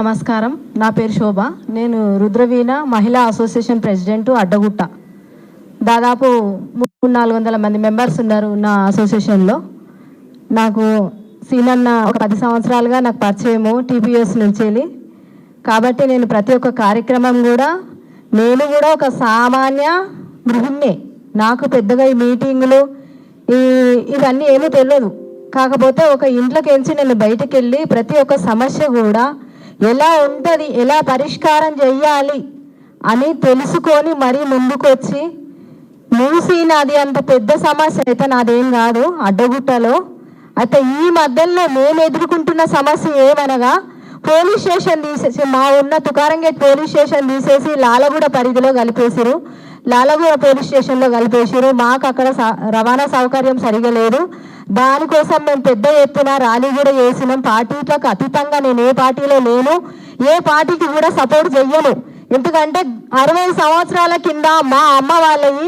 నమస్కారం, నా పేరు శోభ. నేను రుద్రవీణ మహిళా అసోసియేషన్ ప్రెసిడెంట్ అడ్డగుట్ట. దాదాపు 300-400 మంది మెంబర్స్ ఉన్నారు నా అసోసియేషన్లో. నాకు సీనన్న ఒక 10 సంవత్సరాలుగా నాకు పరిచయము టీపీఎస్ నుంచి వెళ్ళి. కాబట్టి నేను ప్రతి ఒక్క కార్యక్రమం కూడా నేను కూడా ఒక సామాన్య గృహిణ్ణే. నాకు పెద్దగా ఈ మీటింగులు ఇవన్నీ ఏమీ తెలియదు. కాకపోతే ఒక ఇంట్లోకి వెళ్ళి నేను బయటకు వెళ్ళి ప్రతి ఒక్క సమస్య కూడా ఎలా ఉంటుంది, ఎలా పరిష్కారం చెయ్యాలి అని తెలుసుకొని మరీ ముందుకు వచ్చి మూసీ నది అంత పెద్ద సమస్య అయితే నాదేం కాదు అడ్డగుట్టలో. అయితే ఈ మధ్యలో నేను ఎదుర్కొంటున్న సమస్య ఏమనగా పోలీస్ స్టేషన్ తీసేసి మా ఉన్న తుకారంగేట్ పోలీస్ స్టేషన్ తీసేసి లాలగూడ పరిధిలో కలిపేసారు. లాలగూడ పోలీస్ స్టేషన్లో కలిపేసారు. మాకు అక్కడ రవాణా సౌకర్యం సరిగా లేదు. దానికోసం మేము పెద్ద ఎత్తున ర్యాలీ కూడా చేసినాం. పార్టీలకు అతీతంగా నేను ఏ పార్టీలో లేను, ఏ పార్టీకి కూడా సపోర్ట్ చెయ్యను. ఎందుకంటే 60 సంవత్సరాల కింద మా అమ్మ వాళ్ళని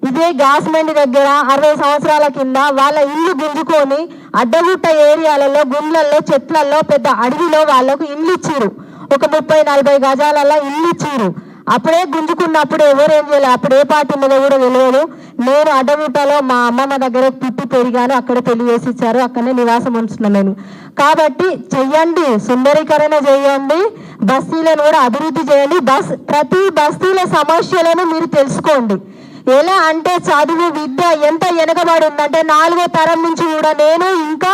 ఇదే గాస్మెంట్ దగ్గర 60 సంవత్సరాల కింద వాళ్ళ ఇల్లు గుంజుకొని అడ్డగుట్ట ఏరియాలలో గుండ్లల్లో చెట్లలో పెద్ద అడవిలో వాళ్ళకు ఇల్లు ఇచ్చారు. ఒక 30-40 గజాలలో ఇల్లు ఇచ్చారు. అప్పుడే గుంజుకున్నప్పుడు ఎవరేం చేయలేదు. అప్పుడు ఏ పార్టీ ఉన్నదో కూడా తెలియదు. నేను అడ్డగుట్టలో మా అమ్మమ్మ దగ్గర పుట్టి పెరిగాను. అక్కడ పెళ్లి చేసి ఇచ్చారు. అక్కడనే నివాసం ఉంటున్నాను నేను. కాబట్టి చెయ్యండి, సుందరీకరణ చేయండి, బస్తీలను కూడా అభివృద్ధి చేయండి. ప్రతి బస్తీల సమస్యలను మీరు తెలుసుకోండి. ఎలా అంటే చదువు విద్య ఎంత వెనకబడి ఉందంటే 4వ తరం నుంచి కూడా నేను ఇంకా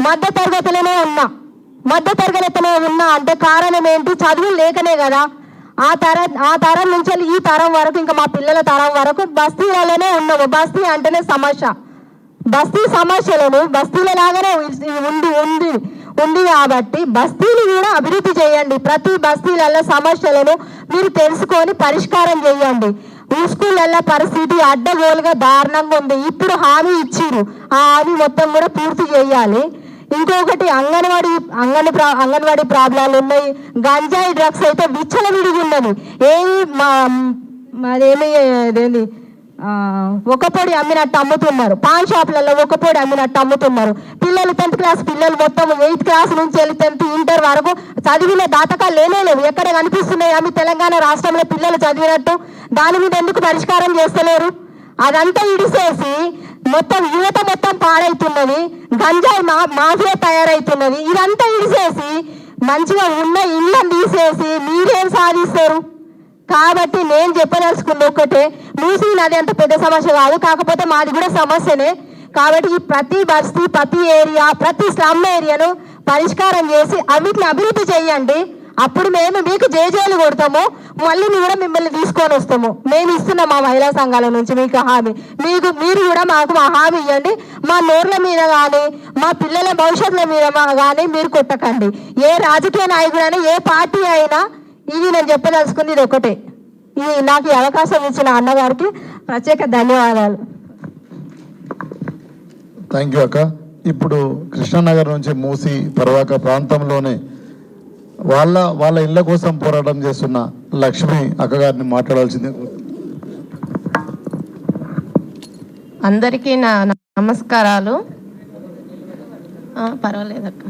మధ్య తరగతిలోనే ఉన్నా అంటే కారణం ఏంటి? చదువు లేకనే కదా. ఆ తరం నుంచి ఈ తరం వరకు ఇంకా మా పిల్లల తరం వరకు బస్తీలలోనే ఉన్నాము. బస్తీ అంటేనే సమస్య. బస్తీ సమస్యలను బస్తీలలాగానే ఉంది కాబట్టి బస్తీని కూడా అభివృద్ధి చేయండి. ప్రతి బస్తీలలో సమస్యలను మీరు తెలుసుకొని పరిష్కారం చేయండి. స్కూళ్ళల్లో పరిస్థితి అడ్డగోలుగా దారుణంగా ఉంది. ఇప్పుడు హామీ ఇచ్చిరు, ఆ హామీ మొత్తం కూడా పూర్తి చేయాలి. ఇంకొకటి అంగన్వాడీ ప్రాబ్లాలు ఉన్నాయి. గంజాయి డ్రగ్స్ అయితే విచ్చలవిడిగా ఉన్నది. అదేంది ఒక పొడి అమ్మినట్టు అమ్ముతున్నారు. పాన్ షాపులలో ఒక పొడి అమ్మినట్టు అమ్ముతున్నారు. పిల్లలు 10th క్లాస్ పిల్లలు మొత్తం 8th క్లాస్ నుంచి వెళ్ళి 10th ఇంటర్ వరకు చదివిన దాతకాలు లేనేలేవు. ఎక్కడ కనిపిస్తున్నాయి అవి తెలంగాణ రాష్ట్రంలో పిల్లలు చదివినట్టు? దాని మీద ఎందుకు పరిష్కారం చేస్తలేరు? అదంతా ఇడిసేసి మొత్తం యువత మొత్తం పాడైతున్నది. గంజాయి మాఫియా తయారైతున్నది. ఇదంతా ఇడిసేసి మంచిగా ఉన్న ఇళ్ళని తీసేసి మీరేం సాధిస్తారు? కాబట్టి నేను చెప్పదలుచుకుంది ఒక్కటే, మూసీ నది అంత పెద్ద సమస్య కాదు, కాకపోతే మాది కూడా సమస్యనే. కాబట్టి ఈ ప్రతి బస్తీ, ప్రతి ఏరియా, ప్రతి స్లమ్ ఏరియాను పరిష్కారం చేసి వీటిని అభివృద్ధి చేయండి. అప్పుడు మేము మీకు జేజేలు కొడతాము, మళ్ళీ కూడా మిమ్మల్ని తీసుకొని వస్తాము. మేము ఇస్తున్నాం మా మహిళా సంఘాల నుంచి మీకు హామీ. మీరు కూడా మాకు మా హామీ ఇవ్వండి. మా నోర్ల మీద కానీ మా పిల్లల భవిష్యత్తుల మీద కానీ మీరు కొట్టకండి. ఏ రాజకీయ నాయకుడైనా ఏ పార్టీ అయినా ఇది నేను చెప్పదలుచుకుంది ఇది ఒకటే. ఇది నాకు ఈ అవకాశం ఇచ్చిన అన్నగారికి ప్రత్యేక ధన్యవాదాలు. థ్యాంక్ యూ అక్క. ఇప్పుడు కృష్ణానగర్ నుంచి మూసి పర్వాక ప్రాంతంలోనే వాళ్ళ ఇళ్ళ కోసం పోరాటం చేస్తున్న లక్ష్మి అక్కగారిని మాట్లాడాల్సిందే. అందరికీ నా నమస్కారాలు. పర్వాలేదక్క.